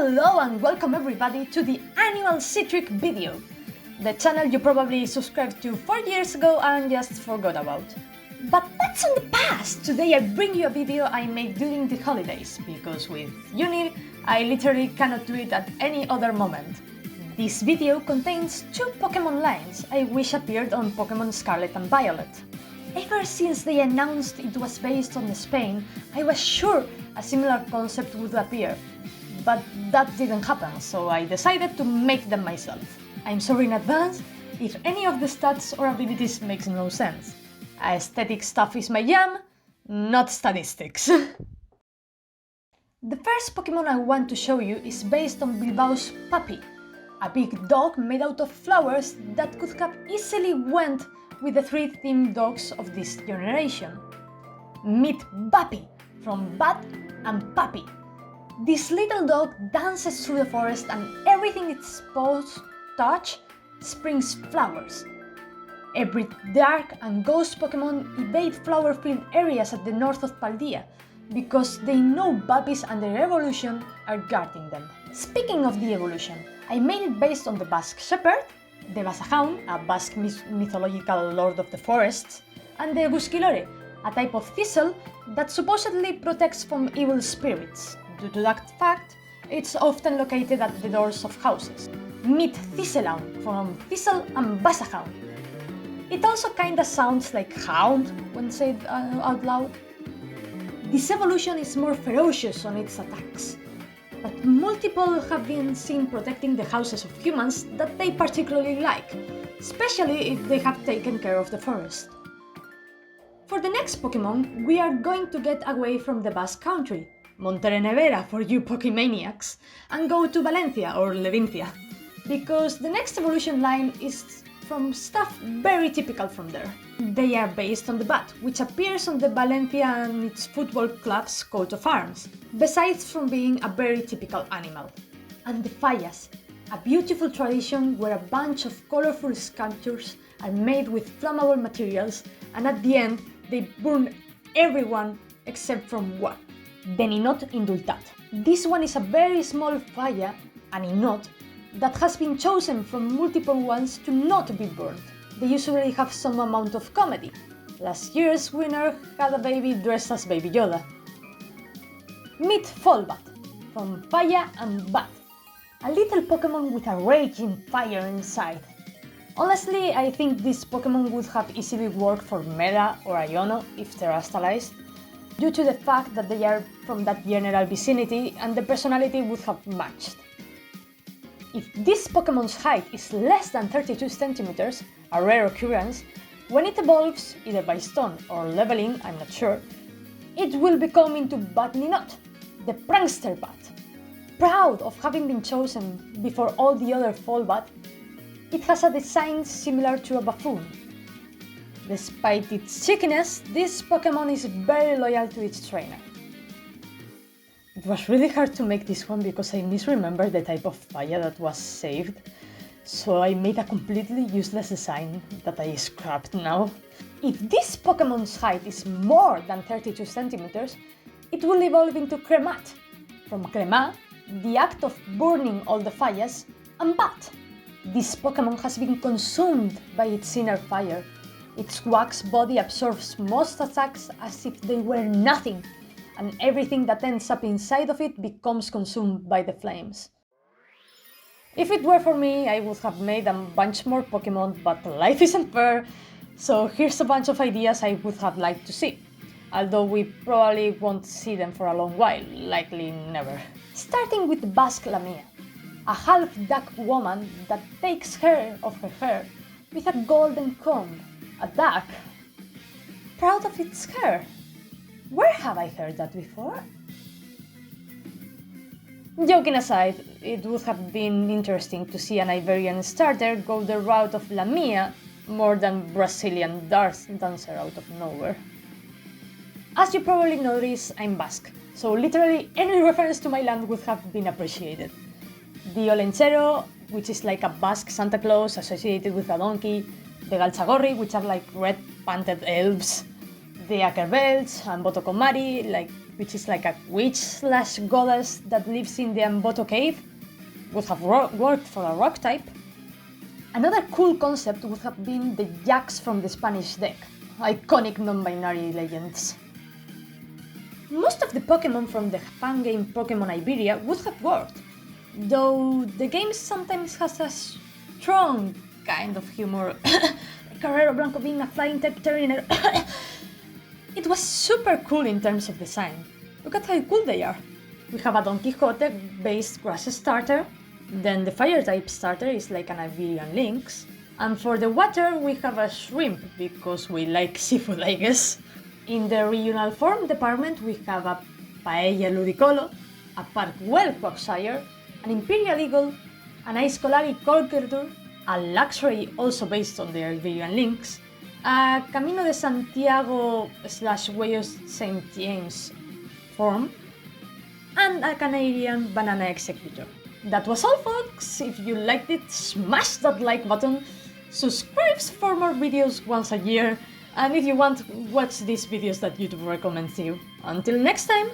Hello and welcome everybody to the annual Citric video, the channel you probably subscribed to 4 years ago and just forgot about. But that's in the past! Today I bring you a video I made during the holidays, because with uni I literally cannot do it at any other moment. This video contains 2 Pokemon lines I wish appeared on Pokemon Scarlet and Violet. Ever since they announced it was based on Spain, I was sure a similar concept would appear. But that didn't happen, so I decided to make them myself. I'm sorry in advance if any of the stats or abilities makes no sense. Aesthetic stuff is my jam, not statistics. The first Pokemon I want to show you is based on Bilbao's Puppy, a big dog made out of flowers that could have easily went with the 3 themed dogs of this generation. Meet Bappy, from Bat and Puppy. This little dog dances through the forest and everything its paws touch springs flowers. Every dark and ghost Pokemon evade flower-filled areas at the north of Paldea, because they know puppies and their evolution are guarding them. Speaking of the evolution, I made it based on the Basque Shepherd, the Basajaun, a Basque mythological lord of the forests, and the Gusquilore, a type of thistle that supposedly protects from evil spirits. Due to that fact, it's often located at the doors of houses. Meet Thistlehound, from Thistle and Basajaun. It also kinda sounds like hound when said out loud. This evolution is more ferocious on its attacks, but multiple have been seen protecting the houses of humans that they particularly like, especially if they have taken care of the forest. For the next Pokemon, we are going to get away from the Basque country, Monterenevera for you Pokemaniacs, and go to Valencia or Levincia, because the next evolution line is from stuff very typical from there. They are based on the bat, which appears on the Valencia and its football club's coat of arms, besides from being a very typical animal. And the fallas, a beautiful tradition where a bunch of colorful sculptures are made with flammable materials, and at the end they burn everyone except from one, the Ninot Indultat. This one is a very small falla, a Ninot, that has been chosen from multiple ones to not be burned. They usually have some amount of comedy. Last year's winner had a baby dressed as Baby Yoda. Meet Folbat, from Falla and Bat, a little Pokemon with a raging fire inside. Honestly, I think this Pokemon would have easily worked for Mera or Iono if terastallized, due to the fact that they are from that general vicinity and the personality would have matched. If this Pokemon's height is less than 32 centimeters, a rare occurrence, when it evolves, either by stone or leveling, I'm not sure, it will become into Bat Ninot, the prankster bat. Proud of having been chosen before all the other Folbat, it has a design similar to a buffoon. Despite its cheekiness, this Pokemon is very loyal to its trainer. It was really hard to make this one because I misremembered the type of fire that was saved, so I made a completely useless design that I scrapped now. If this Pokemon's height is more than 32 centimeters, it will evolve into Cremat, from Crema, the act of burning all the fallas, and Bat. This Pokemon has been consumed by its inner fire. Its wax body absorbs most attacks as if they were nothing, and everything that ends up inside of it becomes consumed by the flames. If it were for me, I would have made a bunch more Pokemon, but life isn't fair, so here's a bunch of ideas I would have liked to see, although we probably won't see them for a long while, likely never. Starting with Basque Lamia, a half-duck woman that takes care of her hair with a golden comb, a duck. Proud of its hair. Where have I heard that before? Joking aside, it would have been interesting to see an Iberian starter go the route of Lamia more than Brazilian dancer out of nowhere. As you probably notice, I'm Basque, so literally any reference to my land would have been appreciated. The Olenchero, which is like a Basque Santa Claus associated with a donkey, the Galchagorri, which are like red painted elves, the Ackerbelts and Botocomari, like which is like a witch/goddess that lives in the Amboto cave, would have worked for a rock type. Another cool concept would have been the Jax from the Spanish deck, iconic non-binary legends. Most of the Pokémon from the fan game Pokémon Iberia would have worked, though the game sometimes has a strong kind of humor, like Carrero Blanco being a flying type Terrier. It was super cool in terms of design. Look at how cool they are. We have a Don Quixote based grass starter, then the fire type starter is like an Iberian Lynx, and for the water we have a shrimp because we like seafood, I guess. In the regional form department we have a Paella Ludicolo, a Parkwell Quagsire, an Imperial Eagle, an Aizkolari Colkerdur, a Luxury also based on the Iberian Lynx, a Camino de Santiago / Way of St. James form, and a Canadian Banana Executor. That was all, folks. If you liked it, smash that like button, subscribe for more videos once a year, and if you want, watch these videos that YouTube recommends you. Until next time!